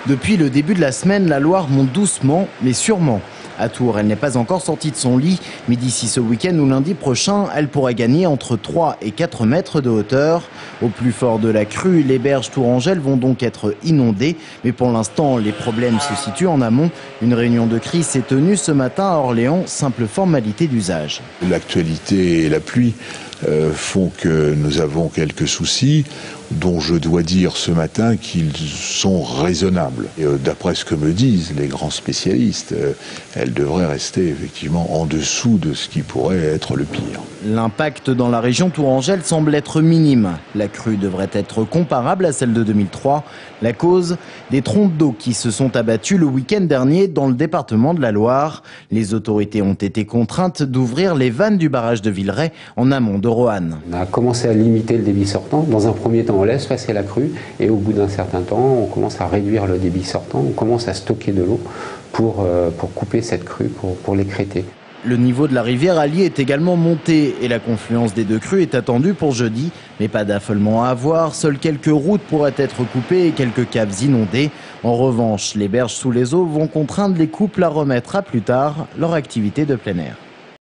Depuis le début de la semaine, la Loire monte doucement, mais sûrement. À Tours, elle n'est pas encore sortie de son lit, mais d'ici ce week-end ou lundi prochain, elle pourra gagner entre 3 et 4 mètres de hauteur. Au plus fort de la crue, les berges tourangelles vont donc être inondées, mais pour l'instant, les problèmes se situent en amont. Une réunion de crise s'est tenue ce matin à Orléans, simple formalité d'usage. L'actualité et la pluie font que nous avons quelques soucis, dont je dois dire ce matin qu'ils sont raisonnables. D'après ce que me disent les grands spécialistes, elle devrait rester effectivement en dessous de ce qui pourrait être le pire. L'impact dans la région tourangelle semble être minime. La crue devrait être comparable à celle de 2003. La cause, des trompes d'eau qui se sont abattues le week-end dernier dans le département de la Loire. Les autorités ont été contraintes d'ouvrir les vannes du barrage de Villeray en amont de Roanne. On a commencé à limiter le débit sortant. Dans un premier temps, on laisse passer la crue et au bout d'un certain temps, on commence à réduire le débit sortant. On commence à stocker de l'eau pour couper cette crue, pour l'écrêter. Le niveau de la rivière Allier est également monté et la confluence des deux crues est attendue pour jeudi. Mais pas d'affolement à avoir, seules quelques routes pourraient être coupées et quelques caves inondées. En revanche, les berges sous les eaux vont contraindre les couples à remettre à plus tard leur activité de plein air.